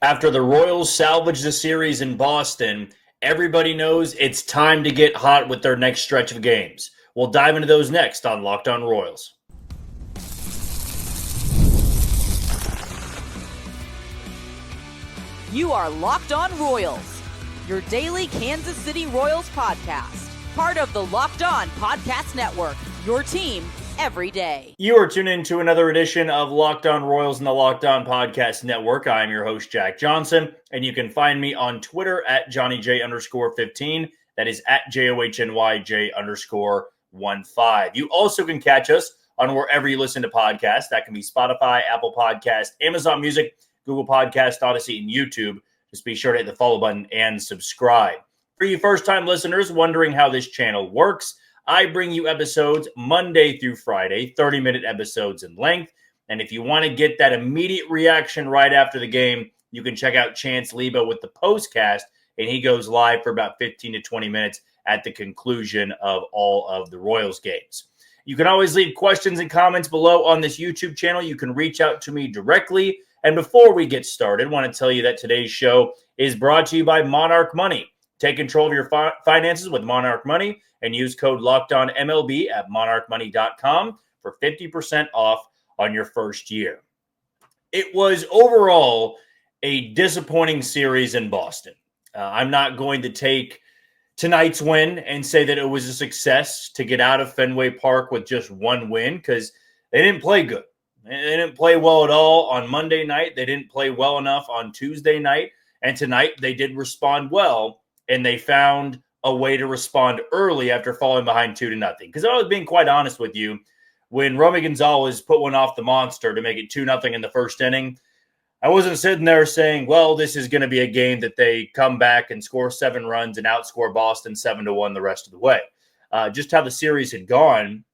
After the Royals salvage the series in Boston, everybody knows it's time to get hot with their next stretch of games. We'll dive into those next on Locked On Royals. You are Locked On Royals, your daily Kansas City Royals podcast. Part of the Locked On Podcast Network, your team every day. You are tuned in to another edition of Locked On Royals in the Locked On Podcast Network. I'm your host, Jack Johnson, and you can find me on Twitter at JohnnyJ_15. That is at JOHNYJ_15. You also can catch us on wherever you listen to podcasts. That can be Spotify, Apple Podcast, Amazon Music, Google Podcast, Odyssey, and YouTube. Just be sure to hit the follow button and subscribe. For you first-time listeners wondering how this channel works, I bring you episodes Monday through Friday, 30-minute episodes in length. And if you want to get that immediate reaction right after the game, you can check out Chance Lebo with the postcast, and he goes live for about 15 to 20 minutes at the conclusion of all of the Royals games. You can always leave questions and comments below on this YouTube channel. You can reach out to me directly. And before we get started, I want to tell you that today's show is brought to you by Monarch Money. Take control of your finances with Monarch Money and use code LOCKEDONMLB at monarchmoney.com for 50% off on your first year. It was overall a disappointing series in Boston. I'm not going to take tonight's win and say that it was a success to get out of Fenway Park with just one win because they didn't play good. They didn't play well at all on Monday night. They didn't play well enough on Tuesday night. And tonight they did respond well, and they found a way to respond early after falling behind 2-0. Because I was being quite honest with you, when Romy Gonzalez put one off the monster to make it 2-0 in the first inning, I wasn't sitting there saying, well, this is going to be a game that they come back and score 7 runs and outscore Boston 7-1 the rest of the way. Just how the series had gone,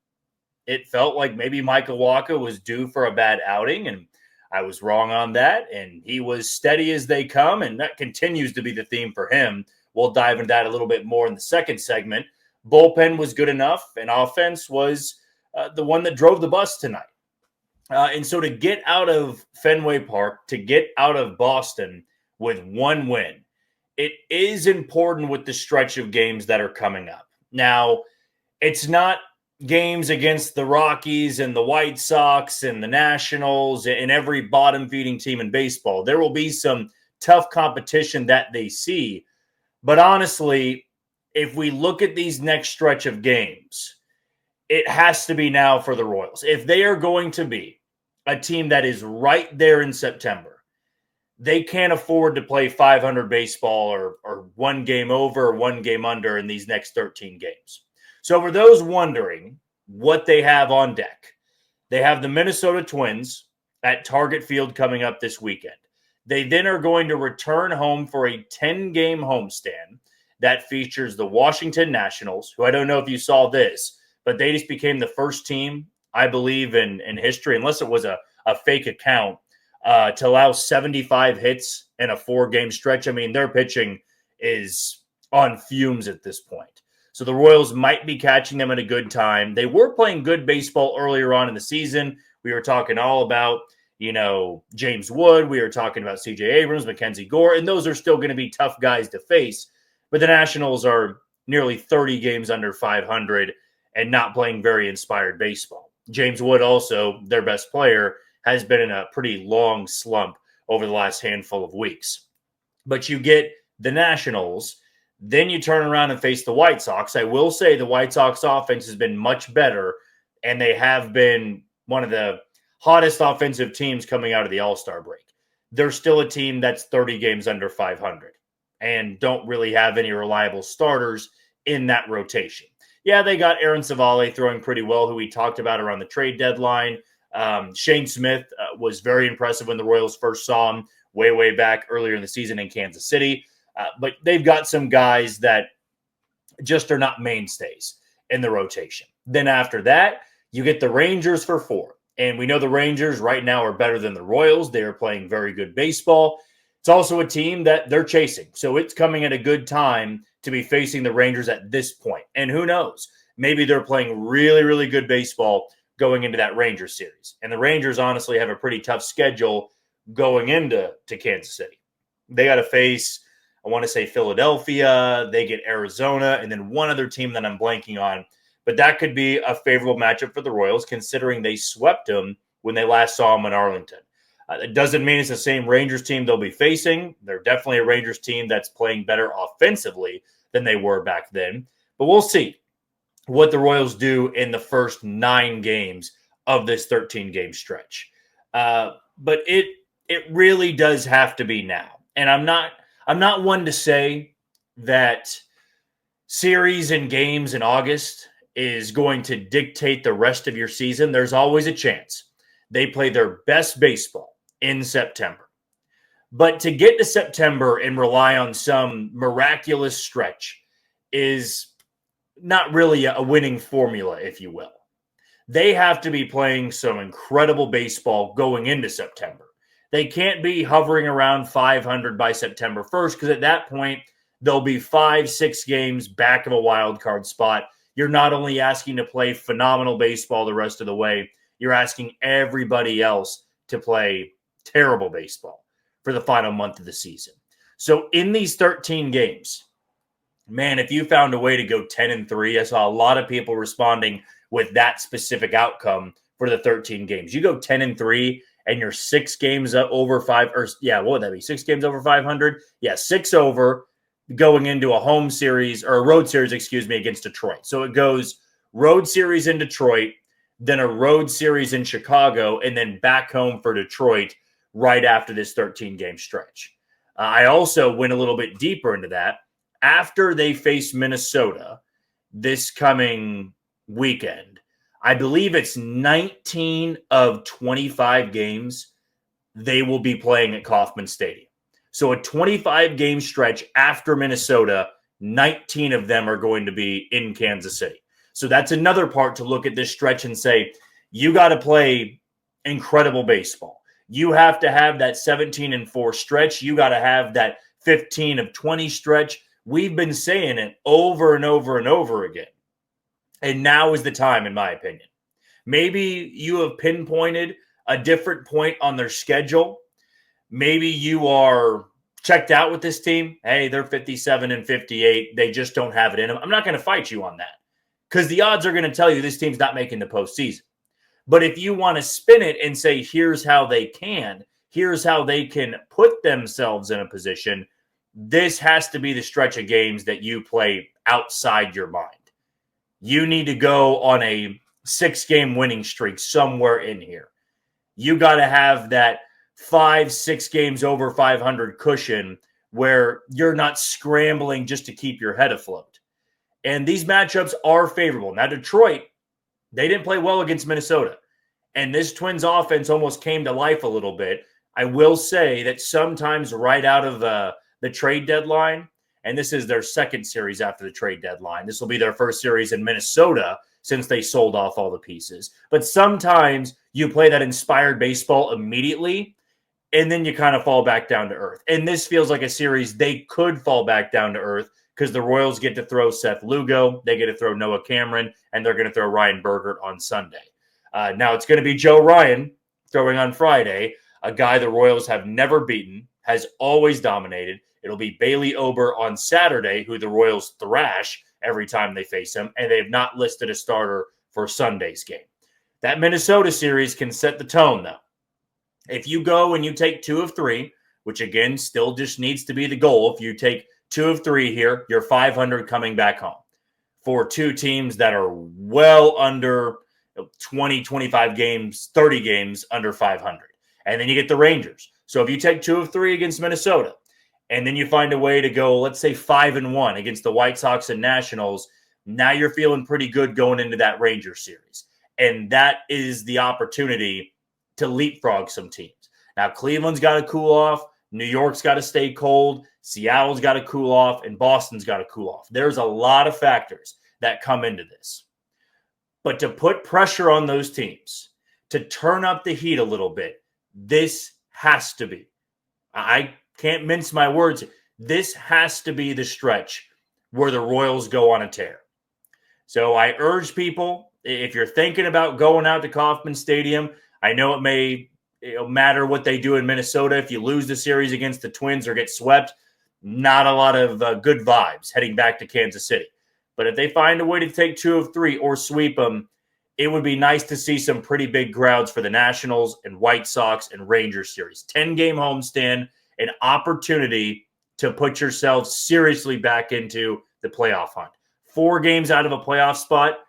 it felt like maybe Michael Wacha was due for a bad outing, and I was wrong on that, and he was steady as they come, and that continues to be the theme for him. We'll dive into that a little bit more in the second segment. Bullpen was good enough, and offense was the one that drove the bus tonight. And so to get out of Fenway Park, to get out of Boston with one win, it is important with the stretch of games that are coming up. Now, it's not games against the Rockies and the White Sox and the Nationals and every bottom-feeding team in baseball. There will be some tough competition that they see. But honestly, if we look at these next stretch of games, it has to be now for the Royals. If they are going to be a team that is right there in September, they can't afford to play 500 baseball or one game over or one game under in these next 13 games. So for those wondering what they have on deck, they have the Minnesota Twins at Target Field coming up this weekend. They then are going to return home for a 10-game homestand that features the Washington Nationals, who I don't know if you saw this, but they just became the first team, I believe, in history, unless it was a fake account, to allow 75 hits in a 4-game stretch. I mean, their pitching is on fumes at this point. So the Royals might be catching them at a good time. They were playing good baseball earlier on in the season. We were talking all about, James Wood. We were talking about C.J. Abrams, Mackenzie Gore, and those are still going to be tough guys to face. But the Nationals are nearly 30 games under 500 and not playing very inspired baseball. James Wood, also their best player, has been in a pretty long slump over the last handful of weeks. But you get the Nationals, then you turn around and face the White Sox. I will say the White Sox offense has been much better, and they have been one of the hottest offensive teams coming out of the All-Star break. They're still a team that's 30 games under 500 and don't really have any reliable starters in that rotation. Yeah, they got Aaron Savale throwing pretty well, who we talked about around the trade deadline. Shane Smith was very impressive when the Royals first saw him way back earlier in the season in Kansas City. But they've got some guys that just are not mainstays in the rotation. Then after that, you get the Rangers for 4. And we know the Rangers right now are better than the Royals. They are playing very good baseball. It's also a team that they're chasing. So it's coming at a good time to be facing the Rangers at this point. And who knows? Maybe they're playing really good baseball going into that Rangers series. And the Rangers honestly have a pretty tough schedule going into Kansas City. They got to face, I want to say Philadelphia. They get Arizona, and then one other team that I'm blanking on. But that could be a favorable matchup for the Royals, considering they swept them when they last saw them in Arlington. It doesn't mean it's the same Rangers team they'll be facing. They're definitely a Rangers team that's playing better offensively than they were back then. But we'll see what the Royals do in the first 9 games of this 13-game stretch. But it really does have to be now. And I'm not one to say that series and games in August is going to dictate the rest of your season. There's always a chance they play their best baseball in September. But to get to September and rely on some miraculous stretch is not really a winning formula, if you will. They have to be playing some incredible baseball going into September. They can't be hovering around 500 by September 1st, because at that point, they'll be 5-6 games back of a wild card spot. You're not only asking to play phenomenal baseball the rest of the way, you're asking everybody else to play terrible baseball for the final month of the season. So in these 13 games, man, if you found a way to go 10-3, I saw a lot of people responding with that specific outcome for the 13 games. You go 10-3 and you're 6 games over 5, or yeah, what would that be? 6 games over 500? Yeah, 6 over going into a home series or a road series, against Detroit. So it goes road series in Detroit, then a road series in Chicago, and then back home for Detroit right after this 13-game stretch. I also went a little bit deeper into that. After they face Minnesota this coming weekend, I believe it's 19 of 25 games they will be playing at Kauffman Stadium. So a 25-game stretch after Minnesota, 19 of them are going to be in Kansas City. So that's another part to look at this stretch and say, you got to play incredible baseball. You have to have that 17-4 stretch. You got to have that 15 of 20 stretch. We've been saying it over and over and over again. And now is the time, in my opinion. Maybe you have pinpointed a different point on their schedule. Maybe you are checked out with this team. Hey, they're 57-58. They just don't have it in them. I'm not going to fight you on that, because the odds are going to tell you this team's not making the postseason. But if you want to spin it and say, here's how they can put themselves in a position, this has to be the stretch of games that you play outside your mind. You need to go on a 6-game winning streak somewhere in here. You got to have that 5-6 games over 500 cushion where you're not scrambling just to keep your head afloat. And these matchups are favorable. Now, Detroit, they didn't play well against Minnesota. And this Twins offense almost came to life a little bit. I will say that sometimes right out of the trade deadline, and this is their second series after the trade deadline. This will be their first series in Minnesota since they sold off all the pieces. But sometimes you play that inspired baseball immediately, and then you kind of fall back down to earth. And this feels like a series they could fall back down to earth, because the Royals get to throw Seth Lugo, they get to throw Noah Cameron, and they're going to throw Ryan Bergert on Sunday. Now it's going to be Joe Ryan throwing on Friday, a guy the Royals have never beaten, has always dominated. It'll be Bailey Ober on Saturday, who the Royals thrash every time they face him, and they've not listed a starter for Sunday's game. That Minnesota series can set the tone, though. If you go and you take 2 of 3, which again still just needs to be the goal, if you take 2 of 3 here, you're 500 coming back home for 2 teams that are well under 20, 25 games, 30 games under 500. And then you get the Rangers. So if you take 2 of 3 against Minnesota, and then you find a way to go, let's say 5-1 against the White Sox and Nationals, now you're feeling pretty good going into that Rangers series. And that is the opportunity to leapfrog some teams. Now, Cleveland's got to cool off. New York's got to stay cold. Seattle's got to cool off. And Boston's got to cool off. There's a lot of factors that come into this. But to put pressure on those teams, to turn up the heat a little bit, this has to be. I can't mince my words. This has to be the stretch where the Royals go on a tear. So I urge people, if you're thinking about going out to Kauffman Stadium, I know it may It'll matter what they do in Minnesota. If you lose the series against the Twins or get swept, not a lot of good vibes heading back to Kansas City. But if they find a way to take 2 of 3 or sweep them, it would be nice to see some pretty big crowds for the Nationals and White Sox and Rangers series. 10-game homestand, an opportunity to put yourself seriously back into the playoff hunt. 4 games out of a playoff spot,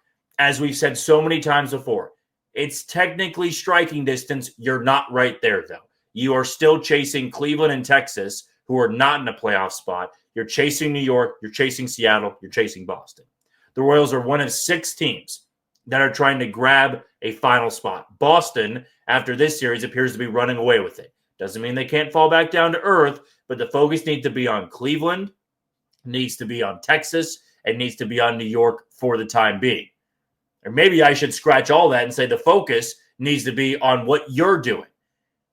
as we've said so many times before, it's technically striking distance. You're not right there, though. You are still chasing Cleveland and Texas, who are not in a playoff spot. You're chasing New York. You're chasing Seattle. You're chasing Boston. The Royals are one of 6 teams that are trying to grab a final spot. Boston, after this series, appears to be running away with it. Doesn't mean they can't fall back down to earth, but the focus needs to be on Cleveland, needs to be on Texas, and needs to be on New York for the time being. Or maybe I should scratch all that and say the focus needs to be on what you're doing.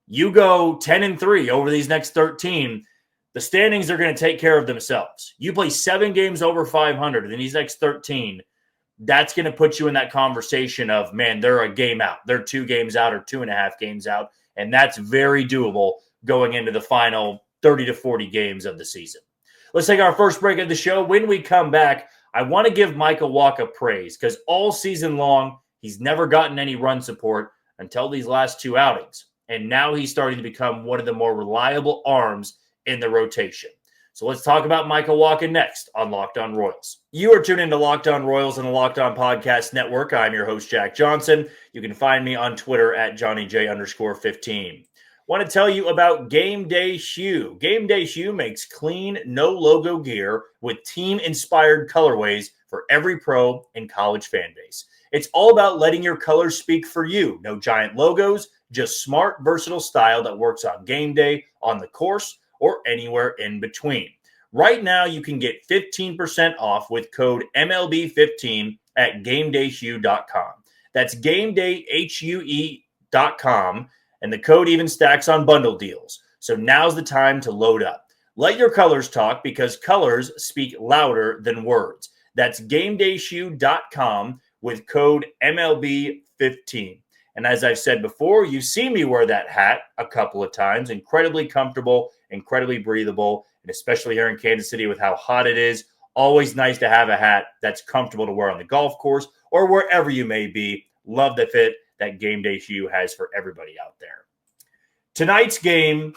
You go 10-3 over these next 13, the standings are going to take care of themselves. You play 7 games over 500 in these next 13, that's going to put you in that conversation of, man, they're a game out. They're 2 games out or 2.5 games out, and that's very doable going into the final 30 to 40 games of the season. Let's take our first break of the show. When we come back, I want to give Michael Wacha praise because all season long, he's never gotten any run support until these last 2 outings. And now he's starting to become one of the more reliable arms in the rotation. So let's talk about Michael Wacha next on Locked On Royals. You are tuned into Locked On Royals and the Locked On Podcast Network. I'm your host, Jack Johnson. You can find me on Twitter at JohnnyJ_15. Want to tell you about Gameday Hue. Gameday Hue makes clean, no-logo gear with team-inspired colorways for every pro and college fan base. It's all about letting your colors speak for you. No giant logos, just smart, versatile style that works on game day, on the course, or anywhere in between. Right now, you can get 15% off with code MLB15 at GamedayHue.com. That's GamedayHue.com. And the code even stacks on bundle deals. So now's the time to load up. Let your colors talk because colors speak louder than words. That's GamedayHue.com with code MLB15. And as I've said before, you've seen me wear that hat a couple of times. Incredibly comfortable, incredibly breathable, and especially here in Kansas City with how hot it is. Always nice to have a hat that's comfortable to wear on the golf course or wherever you may be. Love the fit that Gameday Hue has for everybody out there. Tonight's game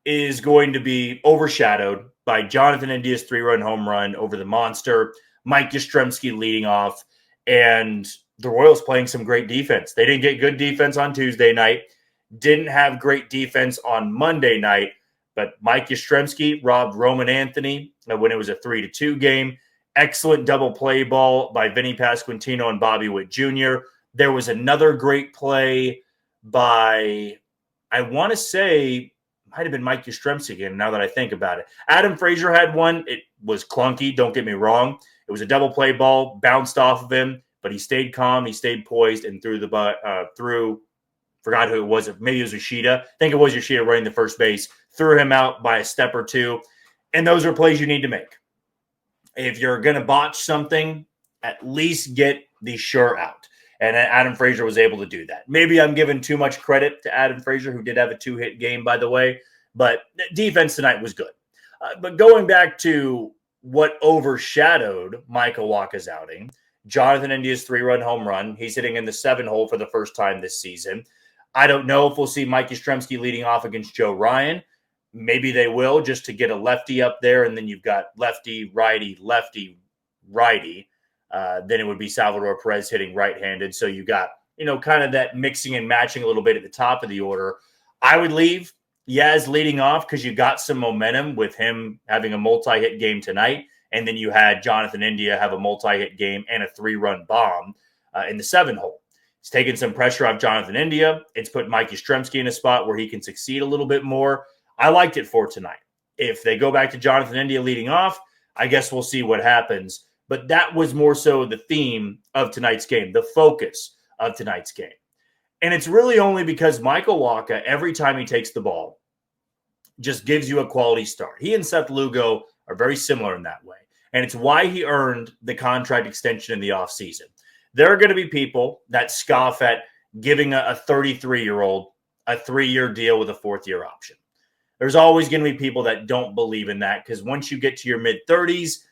is going to be overshadowed by Jonathan India's 3-run home run over the monster, Mike Yastrzemski leading off, and the Royals playing some great defense. They didn't get good defense on Tuesday night, didn't have great defense on Monday night, but Mike Yastrzemski robbed Roman Anthony when it was a 3-2 game. Excellent double play ball by Vinny Pasquantino and Bobby Witt Jr. There was another great play by, I want to say, might have been Mike Yastrzemski again, now that I think about it. Adam Frazier had one. It was clunky, don't get me wrong. It was a double play ball, bounced off of him, but he stayed calm, he stayed poised, and forgot who it was. Maybe it was Yoshida. I think it was Yoshida running the first base. Threw him out by a step or two. And those are plays you need to make. If you're going to botch something, at least get the sure out. And Adam Frazier was able to do that. Maybe I'm giving too much credit to Adam Frazier, who did have a 2-hit game, by the way. But defense tonight was good. But going back to what overshadowed Michael Wacha's outing, Jonathan India's 3-run home run. He's hitting in the 7-hole for the first time this season. I don't know if we'll see Mike Yastrzemski leading off against Joe Ryan. Maybe they will, just to get a lefty up there, and then you've got lefty, righty, lefty, righty. Then it would be Salvador Perez hitting right-handed. So you got, kind of that mixing and matching a little bit at the top of the order. I would leave Yaz leading off because you got some momentum with him having a multi-hit game tonight. And then you had Jonathan India have a multi-hit game and a 3-run bomb in the 7-hole. It's taken some pressure off Jonathan India. It's put Mike Yastrzemski in a spot where he can succeed a little bit more. I liked it for tonight. If they go back to Jonathan India leading off, I guess we'll see what happens. But that was more so the theme of tonight's game, the focus of tonight's game. And it's really only because Michael Wacha, every time he takes the ball, just gives you a quality start. He and Seth Lugo are very similar in that way. And it's why he earned the contract extension in the offseason. There are going to be people that scoff at giving a 33-year-old a 3-year deal with a 4th-year option. There's always going to be people that don't believe in that because once you get to your mid-30s,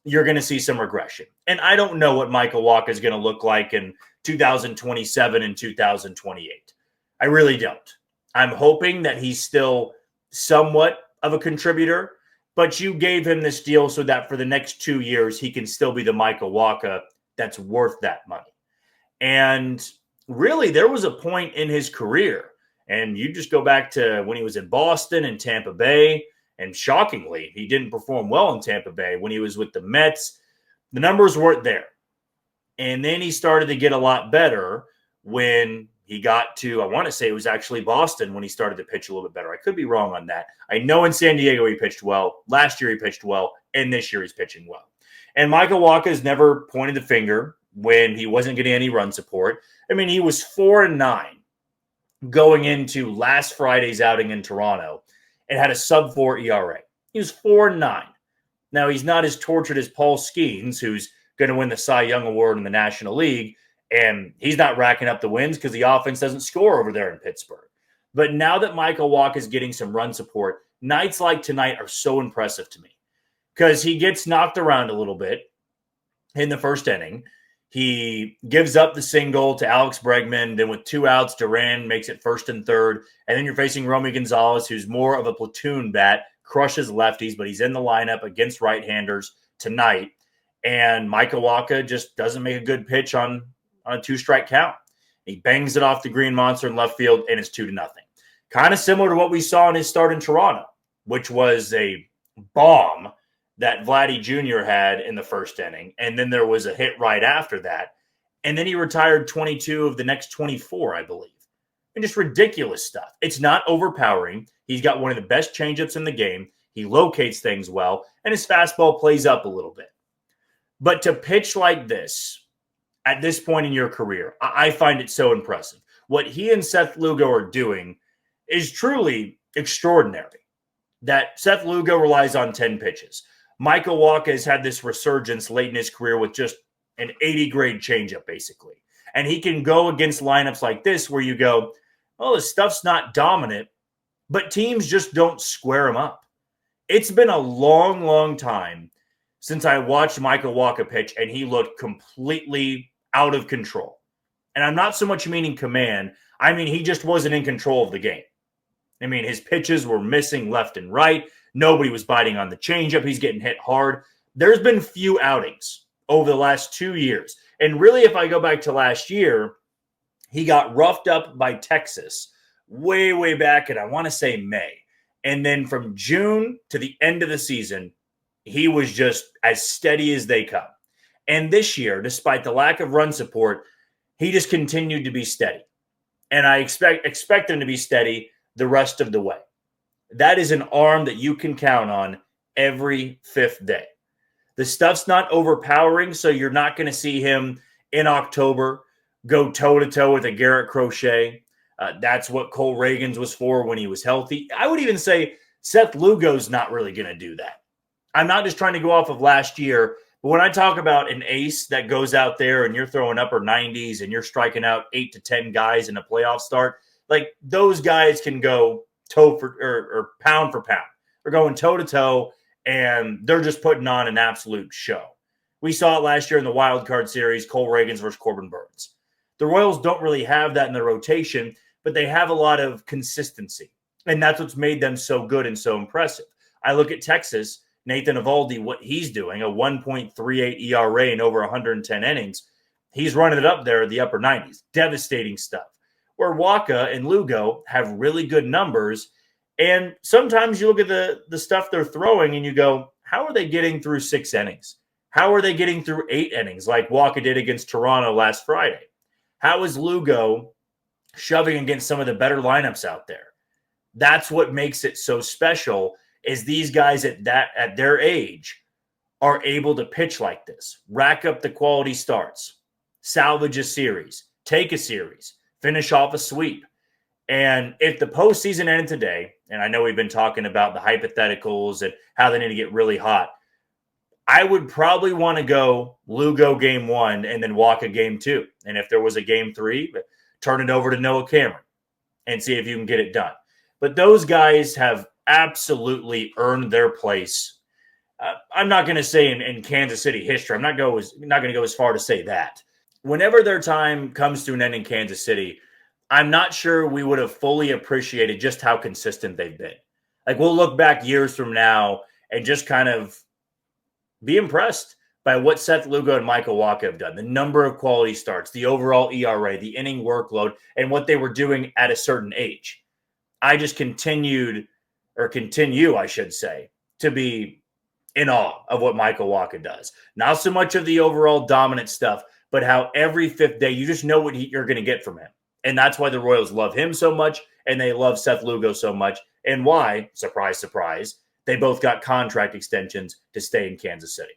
you're going to see some regression. And I don't know what Michael Wacha is going to look like in 2027 and 2028. I really don't. I'm hoping that he's still somewhat of a contributor, but you gave him this deal so that for the next 2 years, he can still be the Michael Wacha that's worth that money. And really, there was a point in his career, and you just go back to when he was in Boston and Tampa Bay, and shockingly, he didn't perform well in Tampa Bay. When he was with the Mets, the numbers weren't there. And then he started to get a lot better when he got to, I want to say it was actually Boston when he started to pitch a little bit better. I could be wrong on that. I know in San Diego he pitched well. Last year he pitched well, and this year he's pitching well. And Michael Wacha has never pointed the finger when he wasn't getting any run support. I mean, he was 4-9 going into last Friday's outing in Toronto and had a sub-4 ERA. He was 4-9. Now, he's not as tortured as Paul Skeens, who's going to win the Cy Young Award in the National League, and he's not racking up the wins because the offense doesn't score over there in Pittsburgh. But now that Michael Wacha is getting some run support, nights like tonight are so impressive to me because he gets knocked around a little bit in the first inning. He gives up the single to Alex Bregman. Then with 2 outs, Duran makes it 1st and 3rd. And then you're facing Romy Gonzalez, who's more of a platoon bat, crushes lefties, but he's in the lineup against right-handers tonight. And Michael Wacha just doesn't make a good pitch on a 2-strike count. He bangs it off the green monster in left field, and it's 2-0. Kind of similar to what we saw in his start in Toronto, which was a bomb that Vladdy Jr. had in the first inning. And then there was a hit right after that. And then he retired 22 of the next 24, I believe. And just ridiculous stuff. It's not overpowering. He's got one of the best changeups in the game. He locates things well, and his fastball plays up a little bit. But to pitch like this at this point in your career, I find it so impressive. What he and Seth Lugo are doing is truly extraordinary. That Seth Lugo relies on 10 pitches. Michael Wacha has had this resurgence late in his career with just an 80-grade changeup, basically. And he can go against lineups like this where you go, well, this stuff's not dominant, but teams just don't square him up. It's been a long, long time since I watched Michael Wacha pitch, and he looked completely out of control. And I'm not so much meaning command. I mean, he just wasn't in control of the game. I mean, his pitches were missing left and right. Nobody was biting on the changeup. He's getting hit hard. There's been few outings over the last 2 years. And really, if I go back to last year, he got roughed up by Texas way, way back in, I want to say, May. And then from June to the end of the season, he was just as steady as they come. And this year, despite the lack of run support, he just continued to be steady. And I expect him to be steady the rest of the way. That is an arm that you can count on every 5th day. The stuff's not overpowering, so you're not going to see him in October go toe-to-toe with a Garrett Crochet. That's what Cole Reagans was for when he was healthy. I would even say Seth Lugo's not really going to do that. I'm not just trying to go off of last year, but when I talk about an ace that goes out there and you're throwing upper 90s and you're striking out 8 to 10 guys in a playoff start, like those guys can go toe for or pound for pound. They're going toe-to-toe, and they're just putting on an absolute show. We saw it last year in the wild card series, Cole Reagans versus Corbin Burns. The Royals don't really have that in their rotation, but they have a lot of consistency, and that's what's made them so good and so impressive. I look at Texas, Nathan Eovaldi, what he's doing, a 1.38 ERA in over 110 innings. He's running it up there at the upper 90s. Devastating stuff. Where Wacha and Lugo have really good numbers, and sometimes you look at the stuff they're throwing and you go, how are they getting through 6 innings? How are they getting through 8 innings like Wacha did against Toronto last Friday? How is Lugo shoving against some of the better lineups out there? That's what makes it so special, is these guys at their age are able to pitch like this, rack up the quality starts, salvage a series, take a series, finish off a sweep. And if the postseason ended today, and I know we've been talking about the hypotheticals and how they need to get really hot, I would probably want to go Lugo game 1 and then Wacha game 2. And if there was a game 3, turn it over to Noah Cameron. and see if you can get it done. But those guys have absolutely earned their place. I'm not going to say in Kansas City history. I'm not going to go as far to say that. Whenever their time comes to an end in Kansas City, I'm not sure we would have fully appreciated just how consistent they've been. Like, we'll look back years from now and just kind of be impressed by what Seth Lugo and Michael Wacha have done, the number of quality starts, the overall ERA, the inning workload, and what they were doing at a certain age. I just continue, I should say, to be in awe of what Michael Wacha does. Not so much of the overall dominant stuff, but how every fifth day you just know what you're going to get from him. And that's why the Royals love him so much, and they love Seth Lugo so much, and why, surprise, surprise, they both got contract extensions to stay in Kansas City.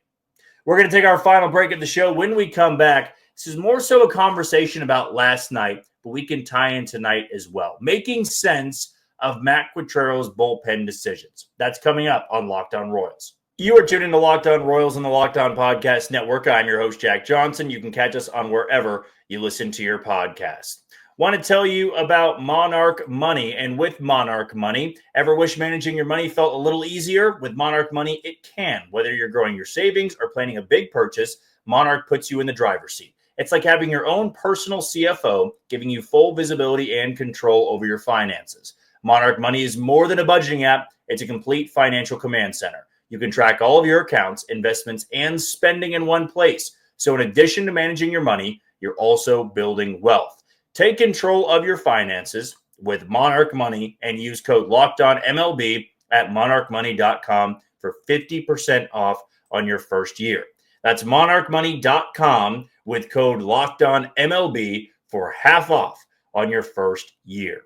We're going to take our final break of the show. When we come back, this is more so a conversation about last night, but we can tie in tonight as well. Making sense of Matt Quatraro's bullpen decisions. That's coming up on Locked On Royals. You are tuned into Locked On Royals on the Locked On Podcast Network. I'm your host, Jack Johnson. You can catch us on wherever you listen to your podcast. Want to tell you about Monarch Money. And with Monarch Money, ever wish managing your money felt a little easier? With Monarch Money, it can. Whether you're growing your savings or planning a big purchase, Monarch puts you in the driver's seat. It's like having your own personal CFO, giving you full visibility and control over your finances. Monarch Money is more than a budgeting app. It's a complete financial command center. You can track all of your accounts, investments, and spending in one place. So in addition to managing your money, you're also building wealth. Take control of your finances with Monarch Money and use code LOCKEDONMLB at monarchmoney.com for 50% off on your first year. That's monarchmoney.com with code LOCKEDONMLB for half off on your first year.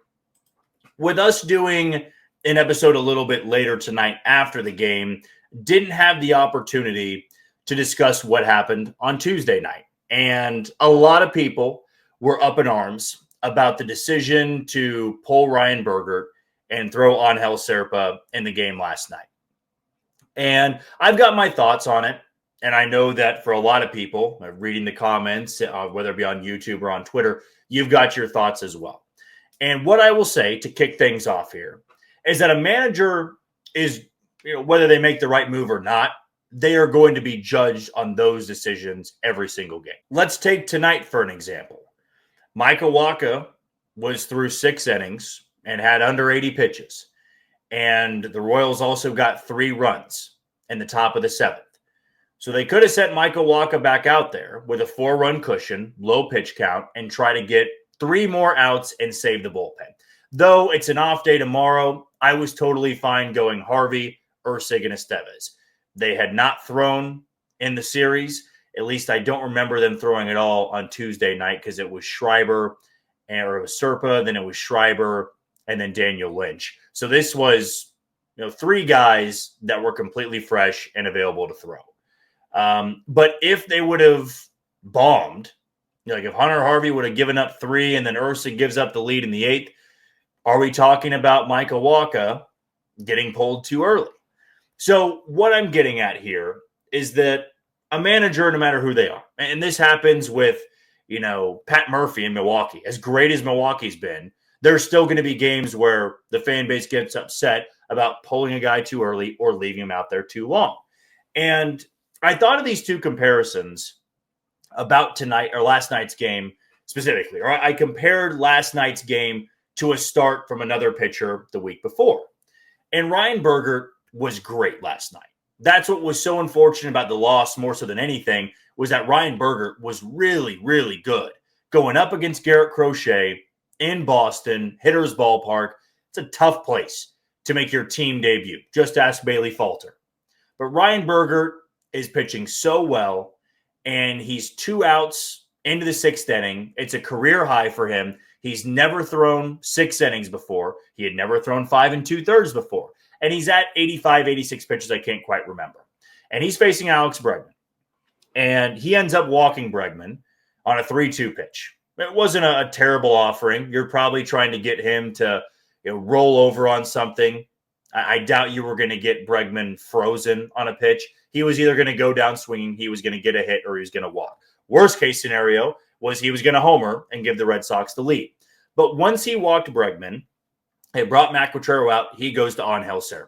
With us doing an episode a little bit later tonight after the game, didn't have the opportunity to discuss what happened on Tuesday night. And a lot of people were up in arms about the decision to pull Ryan Bergert and throw Angel Serpa in the game last night. And I've got my thoughts on it. And I know that for a lot of people, reading the comments, whether it be on YouTube or on Twitter, you've got your thoughts as well. And what I will say to kick things off here is that a manager is, whether they make the right move or not, they are going to be judged on those decisions every single game. Let's take tonight for an example. Michael Wacha was through 6 innings and had under 80 pitches. And the Royals also got 3 runs in the top of the 7th. So they could have sent Michael Wacha back out there with a 4-run cushion, low pitch count, and try to get 3 more outs and save the bullpen. Though it's an off day tomorrow, I was totally fine going Harvey, Ursig, and Estevez. They had not thrown in the series. At least I don't remember them throwing it all on Tuesday night because it was Schreiber, or it was Serpa, then it was Schreiber, and then Daniel Lynch. So this was 3 guys that were completely fresh and available to throw. But if they would have bombed, like if Hunter Harvey would have given up 3 and then Ursig gives up the lead in the 8th, are we talking about Michael Wacha getting pulled too early? So what I'm getting at here is that a manager, no matter who they are, and this happens with, Pat Murphy in Milwaukee, as great as Milwaukee's been, there's still going to be games where the fan base gets upset about pulling a guy too early or leaving him out there too long. And I thought of these 2 comparisons about tonight or last night's game specifically. Or I compared last night's game to a start from another pitcher the week before. And Ryan Bergert was great last night. That's what was so unfortunate about the loss, more so than anything, was that Ryan Bergert was really, really good. Going up against Garrett Crochet in Boston, Hitter's Ballpark, it's a tough place to make your team debut. Just ask Bailey Falter. But Ryan Bergert is pitching so well, and he's 2 outs into the 6th inning. It's a career high for him. He's never thrown 6 innings before. He had never thrown 5 2/3 before. And he's at 85, 86 pitches. I can't quite remember. And he's facing Alex Bregman. And he ends up walking Bregman on a 3-2 pitch. It wasn't a terrible offering. You're probably trying to get him to roll over on something. I doubt you were going to get Bregman frozen on a pitch. He was either going to go down swinging, he was going to get a hit, or he was going to walk. Worst case scenario was he was going to homer and give the Red Sox the lead. But once he walked Bregman, it brought Matt Quatraro out. He goes to Angel Serpa.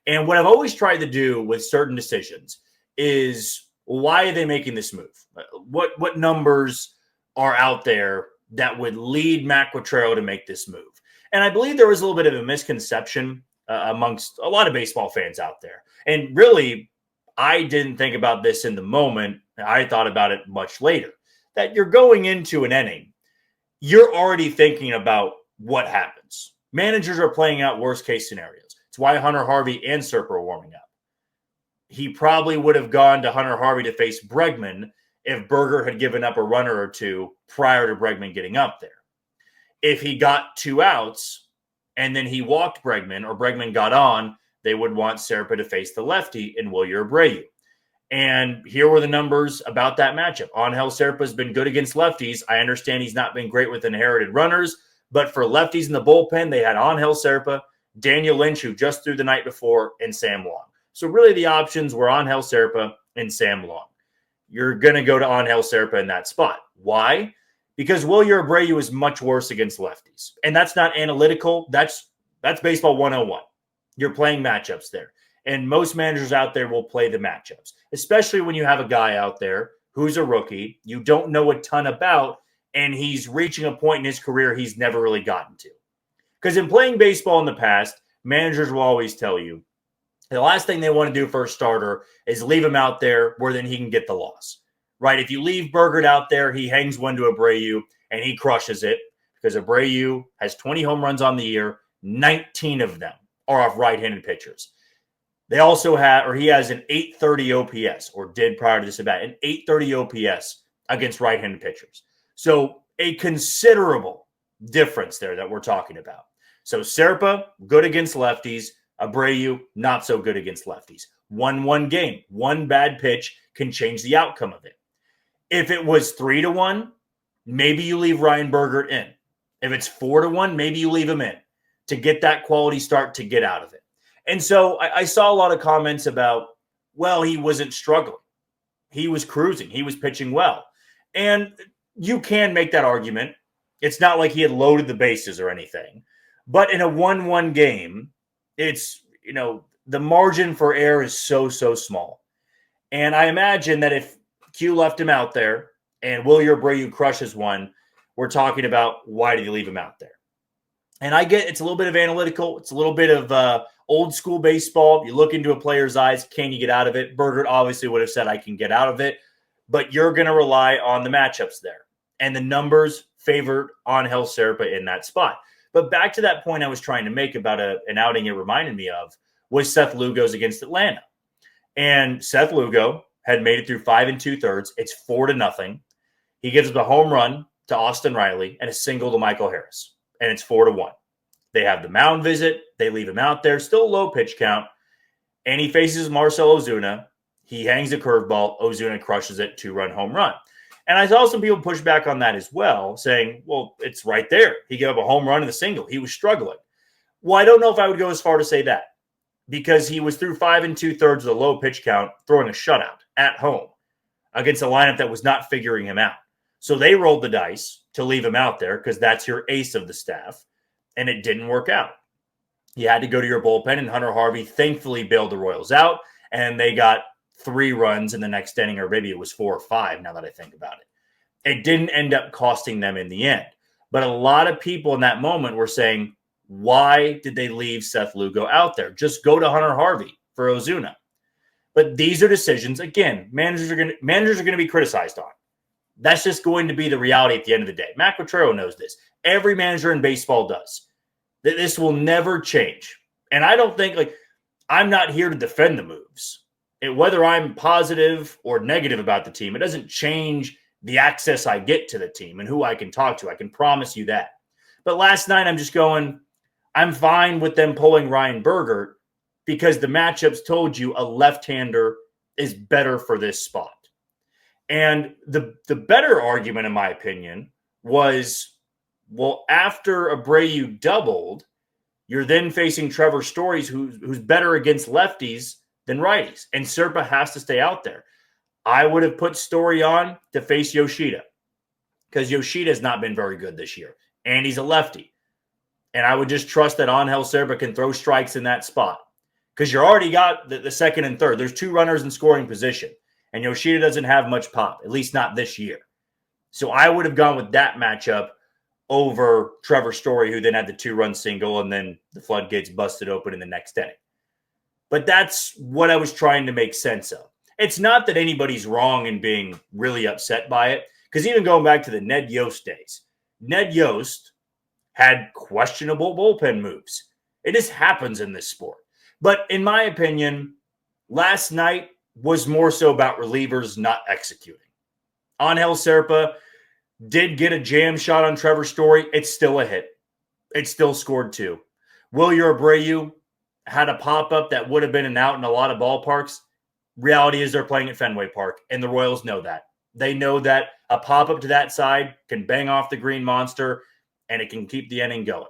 And what I've always tried to do with certain decisions is, why are they making this move? What numbers are out there that would lead Matt Quatraro to make this move? And I believe there was a little bit of a misconception amongst a lot of baseball fans out there. And really, I didn't think about this in the moment. I thought about it much later. That you're going into an inning, you're already thinking about what happens. Managers are playing out worst-case scenarios. It's why Hunter Harvey and Serpa are warming up. He probably would have gone to Hunter Harvey to face Bregman if Berger had given up a runner or two prior to Bregman getting up there. If he got 2 outs and then he walked Bregman, or Bregman got on, they would want Serpa to face the lefty in Wilyer Abreu. And here were the numbers about that matchup. Angel Serpa has been good against lefties. I understand he's not been great with inherited runners, but for lefties in the bullpen, they had Angel Serpa, Daniel Lynch, who just threw the night before, and Sam Long. So really the options were Angel Serpa and Sam Long. You're going to go to Angel Serpa in that spot. Why? Because Wilyer Abreu is much worse against lefties. And that's not analytical. That's baseball 101. You're playing matchups there. And most managers out there will play the matchups, especially when you have a guy out there who's a rookie, you don't know a ton about, and he's reaching a point in his career he's never really gotten to. Because in playing baseball in the past, managers will always tell you the last thing they want to do for a starter is leave him out there where then he can get the loss, right? If you leave Berger out there, he hangs one to Abreu and he crushes it, because Abreu has 20 home runs on the year. 19 of them are off right-handed pitchers. They also have, or he has an 830 OPS, or did prior to this at bat, an 830 OPS against right-handed pitchers. So a considerable difference there that we're talking about. So Serpa, good against lefties. Abreu, not so good against lefties. 1-1 game. One bad pitch can change the outcome of it. If it was 3-1, maybe you leave Ryan Berger in. If it's 4-1, maybe you leave him in to get that quality start to get out of it. And so I saw a lot of comments about, well, he wasn't struggling. He was cruising. He was pitching well. And you can make that argument. It's not like he had loaded the bases or anything. But in a 1-1 game, it's, the margin for error is so small. And I imagine that if Q left him out there and Wilyer Abreu crushes one, we're talking about, why did you leave him out there? And I get it's a little bit of analytical. It's a little bit of old school baseball. You look into a player's eyes. Can you get out of it? Berger obviously would have said, I can get out of it. But you're going to rely on the matchups there. And the numbers favored Angel Serpa in that spot. But back to that point I was trying to make about an outing it reminded me of was Seth Lugo's against Atlanta. And Seth Lugo had made it through 5 2/3. It's 4-0. He gives up a home run to Austin Riley and a single to Michael Harris. And it's 4-1. They have the mound visit. They leave him out there. Still low pitch count. And he faces Marcell Ozuna. He hangs a curveball. Ozuna crushes it. 2-run home run. And I saw some people push back on that as well, saying, well, it's right there. He gave up a home run and a single. He was struggling. Well, I don't know if I would go as far to say that, because he was through 5 2/3 with a low pitch count, throwing a shutout at home against a lineup that was not figuring him out. So they rolled the dice to leave him out there because that's your ace of the staff, and it didn't work out. You had to go to your bullpen, and Hunter Harvey thankfully bailed the Royals out, and they got 3 runs in the next inning, or maybe it was 4 or 5 now that I think about it. It didn't end up costing them in the end. But a lot of people in that moment were saying, why did they leave Seth Lugo out there? Just go to Hunter Harvey for Ozuna. But these are decisions, again, managers are going to be criticized on. That's just going to be the reality at the end of the day. Matt Quatraro knows this. Every manager in baseball does. This will never change. And I don't think, I'm not here to defend the moves. Whether I'm positive or negative about the team, it doesn't change the access I get to the team and who I can talk to. I can promise you that. But last night, I'm just going, I'm fine with them pulling Ryan Berger because the matchups told you a left-hander is better for this spot. And the better argument, in my opinion, was, well, after Abreu doubled, you're then facing Trevor Stories, who's better against lefties than righties. And Serpa has to stay out there. I would have put Story on to face Yoshida because Yoshida has not been very good this year. and he's a lefty. And I would just trust that Angel Serpa can throw strikes in that spot because you already got the second and third. There's two runners in scoring position, and Yoshida doesn't have much pop, at least not this year. So I would have gone with that matchup over Trevor Story, who then had the 2-run single, and then the floodgates busted open in the next inning. But that's what I was trying to make sense of. It's not that anybody's wrong in being really upset by it, because even going back to the Ned Yost days, Ned Yost had questionable bullpen moves. It just happens in this sport. But in my opinion, last night was more so about relievers not executing. Angel Serpa did get a jam shot on Trevor Story. It's still a hit. It still scored 2. Wilyer Abreu had a pop-up that would have been an out in a lot of ballparks. Reality is they're playing at Fenway Park, and the Royals know that. They know that a pop-up to that side can bang off the green monster, and it can keep the inning going.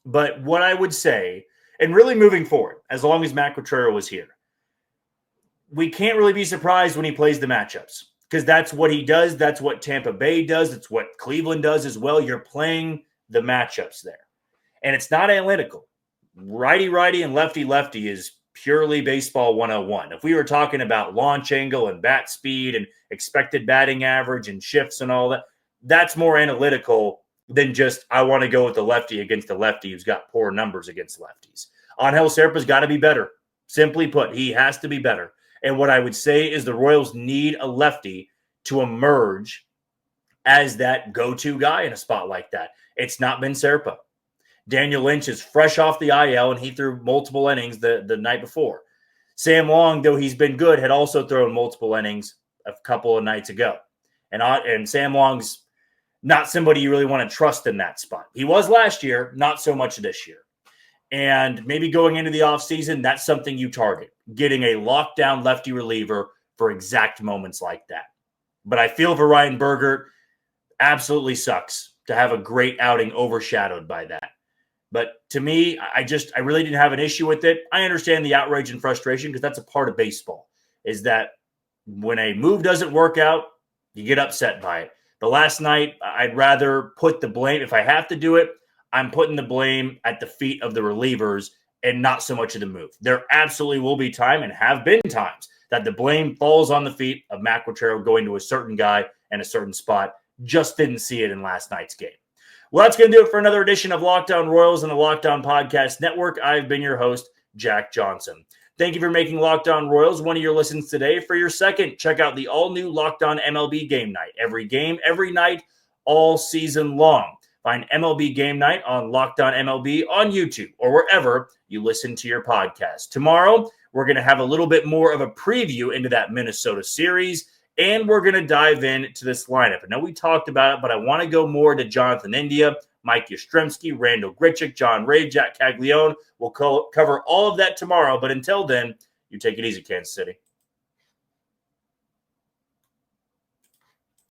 But what I would say, and really moving forward, as long as Matt Quatraro was here, we can't really be surprised when he plays the matchups because that's what he does. That's what Tampa Bay does. It's what Cleveland does as well. You're playing the matchups there. And it's not analytical. Righty-righty and lefty-lefty is purely baseball 101. If we were talking about launch angle and bat speed and expected batting average and shifts and all that, that's more analytical than just, I want to go with the lefty against the lefty who's got poor numbers against lefties. Angel Serpa's got to be better. Simply put, he has to be better. And what I would say is the Royals need a lefty to emerge as that go-to guy in a spot like that. It's not been Serpa. Daniel Lynch is fresh off the IL, and he threw multiple innings the night before. Sam Long, though he's been good, had also thrown multiple innings a couple of nights ago. And Sam Long's not somebody you really want to trust in that spot. He was last year, not so much this year. And maybe going into the offseason, that's something you target, getting a lockdown lefty reliever for exact moments like that. But I feel for Ryan Bergert, absolutely sucks to have a great outing overshadowed by that. But to me, I really didn't have an issue with it. I understand the outrage and frustration because that's a part of baseball, is that when a move doesn't work out, you get upset by it. But last night, I'd rather put the blame, if I have to do it, I'm putting the blame at the feet of the relievers and not so much of the move. There absolutely will be time and have been times that the blame falls on the feet of Matt Quatraro going to a certain guy and a certain spot. Just didn't see it in last night's game. Well, that's going to do it for another edition of Locked On Royals on the Locked On Podcast Network. I've been your host, Jack Johnson. Thank you for making Locked On Royals one of your listens today. For your second, check out the all-new Locked On MLB Game Night. Every game, every night, all season long. Find MLB Game Night on Locked On MLB on YouTube or wherever you listen to your podcast. Tomorrow, we're going to have a little bit more of a preview into that Minnesota series, and we're going to dive into this lineup. I know we talked about it, but I want to go more to Jonathan India, Mike Yastrzemski, Randall Grichuk, John Ray, Jack Caglione. We'll cover all of that tomorrow, but until then, you take it easy, Kansas City.